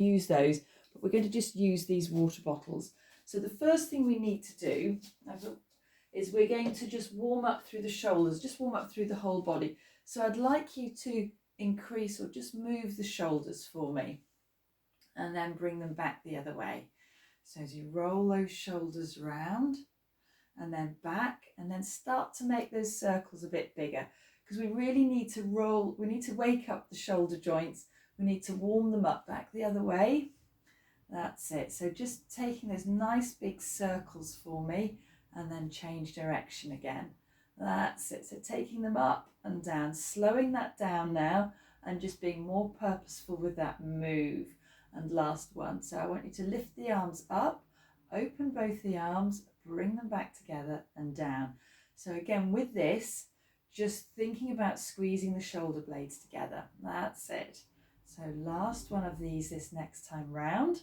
use those, but we're going to just use these water bottles. So the first thing we need to do is we're going to just warm up through the shoulders, just warm up through the whole body. So I'd like you to increase or just move the shoulders for me and then bring them back the other way. So as you roll those shoulders round and then back, and then start to make those circles a bit bigger, because we really need to roll, we need to wake up the shoulder joints, we need to warm them up back the other way. That's it. So just taking those nice big circles for me and then change direction again. That's it. So taking them up and down, slowing that down now and just being more purposeful with that move. And last one. So I want you to lift the arms up, open both the arms, bring them back together and down. So again, with this, just thinking about squeezing the shoulder blades together. That's it. So last one of these this next time round.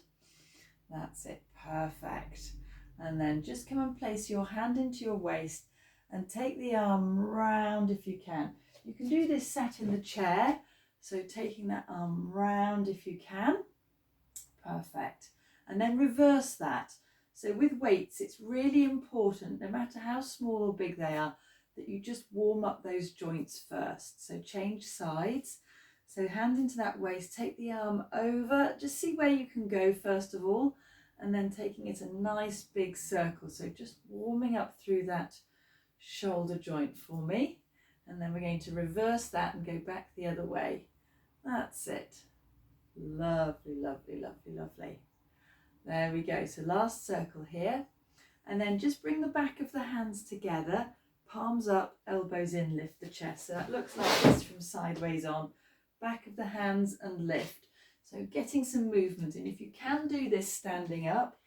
That's it, perfect. And then just come and place your hand into your waist and take the arm round if you can. You can do this sat in the chair, so taking that arm round if you can. Perfect. And then reverse that. So with weights, it's really important, no matter how small or big they are, that you just warm up those joints first. So change sides. So hand into that waist, take the arm over, just see where you can go first of all, and then taking it a nice big circle. So just warming up through that shoulder joint for me. And then we're going to reverse that and go back the other way. That's it. Lovely, lovely, lovely, lovely. There we go. So last circle here. And then just bring the back of the hands together, palms up, elbows in, lift the chest. So that looks like this from sideways on. Back of the hands and lift. So getting some movement in. If you can do this standing up,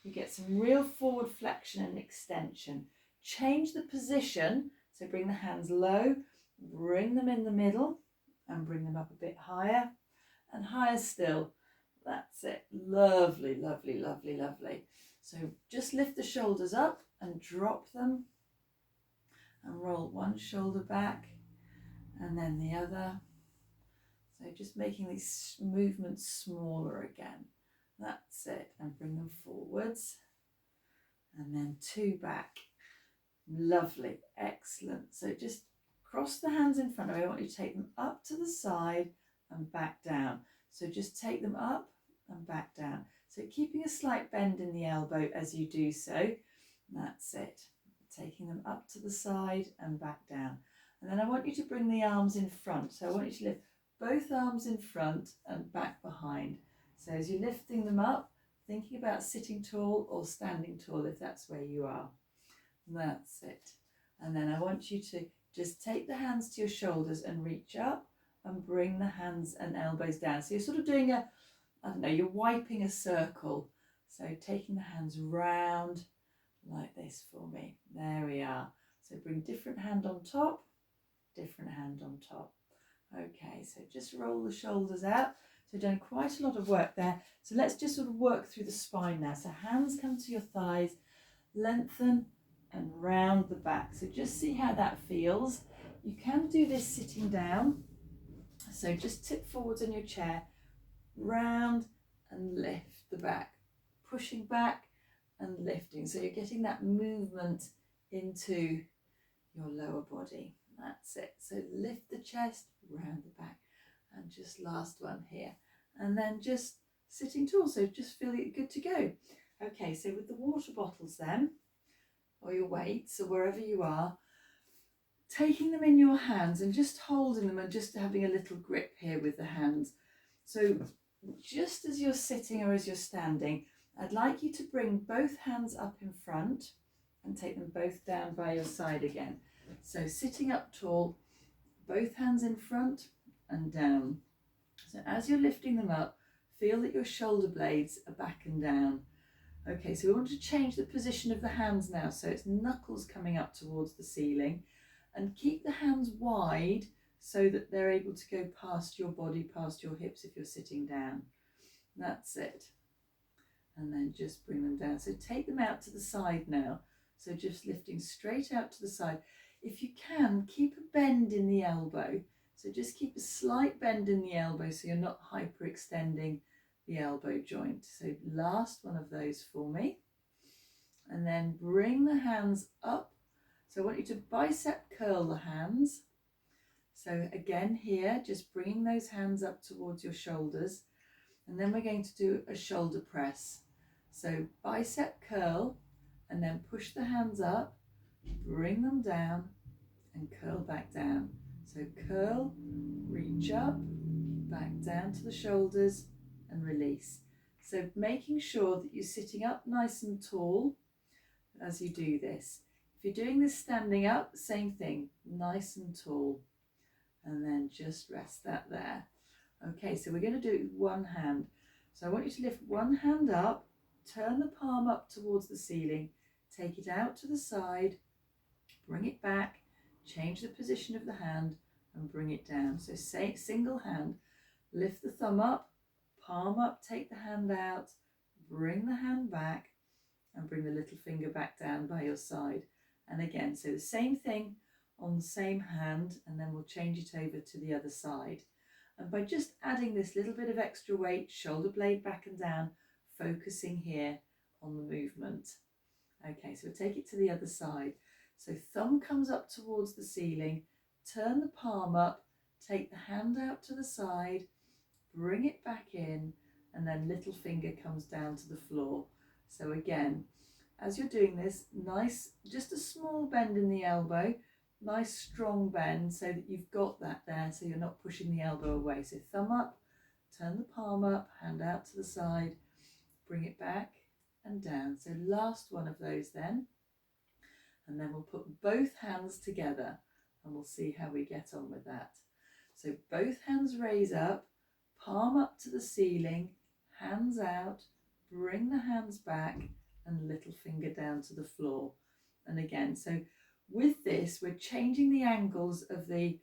you get some real forward flexion and extension. Change the position. So bring the hands low, bring them in the middle and bring them up a bit higher and higher still. That's it. Lovely, lovely, lovely, lovely. So just lift the shoulders up and drop them and roll one shoulder back and then the other. So just making these movements smaller again. That's it. And bring them forwards. And then two back. Lovely. Excellent. So just cross the hands in front of you. I want you to take them up to the side and back down. So just take them up and back down. So keeping a slight bend in the elbow as you do so. That's it. Taking them up to the side and back down. And then I want you to bring the arms in front. So I want you to lift both arms in front and back behind. So as you're lifting them up, thinking about sitting tall or standing tall if that's where you are. That's it. And then I want you to just take the hands to your shoulders and reach up and bring the hands and elbows down. So you're sort of doing a, I don't know, you're wiping a circle. So taking the hands round like this for me. There we are. So bring different hand on top, different hand on top. Okay, so just roll the shoulders out. So done quite a lot of work there. So let's just sort of work through the spine now. So hands come to your thighs, lengthen and round the back. So just see how that feels. You can do this sitting down. So just tip forwards in your chair, round and lift the back, pushing back and lifting. So you're getting that movement into your lower body. That's it. So lift the chest, round the back, and just last one here. And then just sitting tall, so just feeling good to go. Okay, so with the water bottles then, or your weights, or wherever you are, taking them in your hands and just holding them and just having a little grip here with the hands. So just as you're sitting or as you're standing, I'd like you to bring both hands up in front and take them both down by your side again. So sitting up tall, both hands in front and down. So as you're lifting them up, feel that your shoulder blades are back and down. Okay, so we want to change the position of the hands now. So it's knuckles coming up towards the ceiling, and keep the hands wide so that they're able to go past your body, past your hips if you're sitting down. That's it. And then just bring them down. So take them out to the side now. So just lifting straight out to the side. If you can, keep a bend in the elbow. So just keep a slight bend in the elbow so you're not hyperextending the elbow joint. So last one of those for me. And then bring the hands up. So I want you to bicep curl the hands. So again here, just bringing those hands up towards your shoulders. And then we're going to do a shoulder press. So bicep curl and then push the hands up, bring them down and curl back down. So curl, reach up, back down to the shoulders and release. So making sure that you're sitting up nice and tall as you do this. If you're doing this standing up, same thing, nice and tall. And then just rest that there. Okay, so we're going to do it with one hand. So I want you to lift one hand up, turn the palm up towards the ceiling, take it out to the side, bring it back, change the position of the hand and bring it down. So say single hand, lift the thumb up, palm up, take the hand out, bring the hand back and bring the little finger back down by your side. And again, so the same thing on the same hand, and then we'll change it over to the other side. And by just adding this little bit of extra weight, shoulder blade back and down, focusing here on the movement. Okay, so we'll take it to the other side. So thumb comes up towards the ceiling, turn the palm up, take the hand out to the side, bring it back in, and then little finger comes down to the floor. So again, as you're doing this, nice, just a small bend in the elbow, nice strong bend so that you've got that there, so you're not pushing the elbow away. So thumb up, turn the palm up, hand out to the side, bring it back and down. So last one of those then, and then we'll put both hands together and we'll see how we get on with that. So both hands raise up, palm up to the ceiling, hands out, bring the hands back and little finger down to the floor. And again, so with this, we're changing the angles of the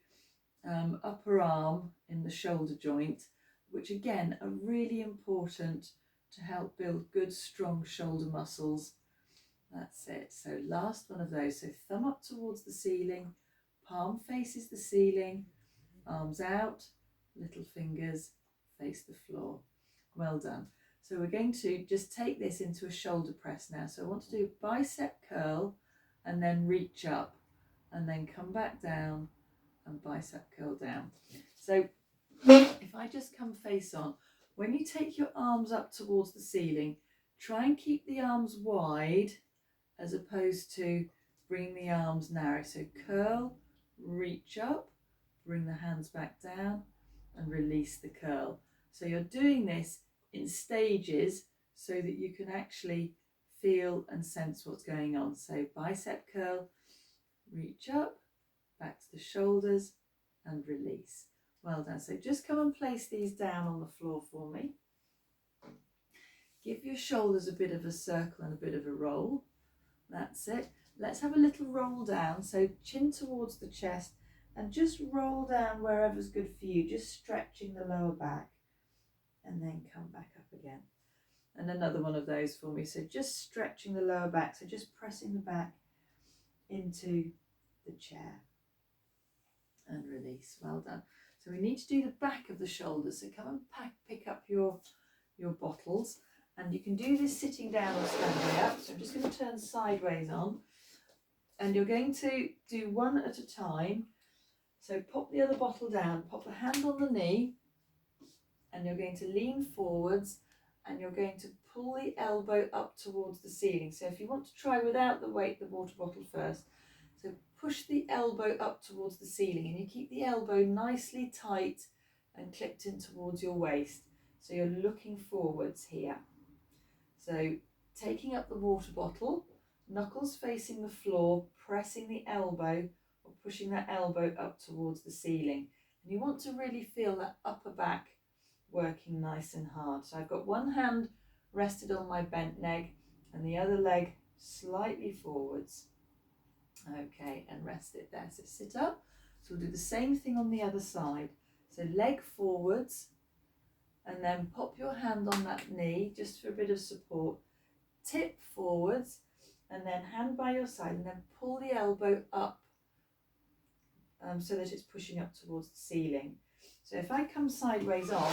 upper arm in the shoulder joint, which again are really important to help build good, strong shoulder muscles. That's it. So last one of those. So thumb up towards the ceiling, palm faces the ceiling, arms out, little fingers face the floor. Well done. So we're going to just take this into a shoulder press now. So I want to do bicep curl and then reach up and then come back down and bicep curl down. So if I just come face on, when you take your arms up towards the ceiling, try and keep the arms wide as opposed to bringing the arms narrow. So curl, reach up, bring the hands back down and release the curl. So you're doing this in stages so that you can actually feel and sense what's going on. So bicep curl, reach up, back to the shoulders and release. Well done. So just come and place these down on the floor for me. Give your shoulders a bit of a circle and a bit of a roll. That's it. Let's have a little roll down. So chin towards the chest and just roll down wherever's good for you, just stretching the lower back and then come back up again. And another one of those for me. So just stretching the lower back. So just pressing the back into the chair and release. Well done. So we need to do the back of the shoulders. So come and pick up your bottles. And you can do this sitting down or standing up. So I'm just going to turn sideways on. And you're going to do one at a time. So pop the other bottle down, pop the hand on the knee, and you're going to lean forwards and you're going to pull the elbow up towards the ceiling. So if you want to try without the weight, the water bottle first. So push the elbow up towards the ceiling and you keep the elbow nicely tight and clipped in towards your waist. So you're looking forwards here. So taking up the water bottle, knuckles facing the floor, pressing the elbow or pushing that elbow up towards the ceiling. And you want to really feel that upper back working nice and hard. So I've got one hand rested on my bent leg and the other leg slightly forwards. Okay, and rest it there. So sit up. So we'll do the same thing on the other side. So leg forwards and then pop your hand on that knee just for a bit of support. Tip forwards and then hand by your side and then pull the elbow up so that it's pushing up towards the ceiling. So if I come sideways on,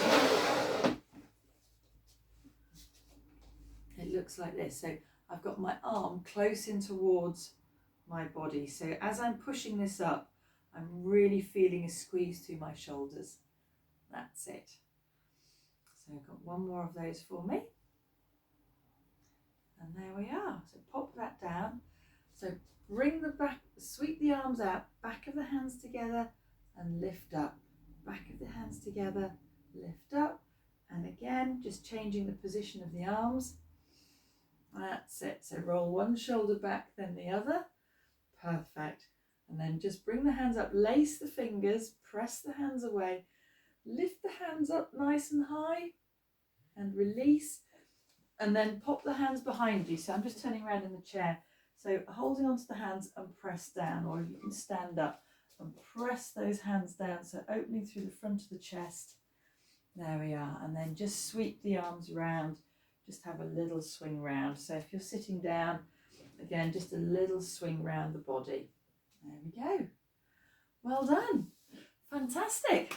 looks like this. So I've got my arm close in towards my body. So as I'm pushing this up, I'm really feeling a squeeze through my shoulders. That's it. So I've got one more of those for me. And there we are. So pop that down. So bring the back, sweep the arms out, back of the hands together and lift up. Back of the hands together, lift up. And again, just changing the position of the arms. That's it. So roll one shoulder back, then the other. Perfect. And then just bring the hands up, lace the fingers, press the hands away, lift the hands up nice and high and release. And then pop the hands behind you. So I'm just turning around in the chair. So holding onto the hands and press down, or if you can stand up and press those hands down. So opening through the front of the chest. There we are. And then just sweep the arms around. Just have a little swing round. So if you're sitting down, again, just a little swing round the body. There we go. Well done. Fantastic.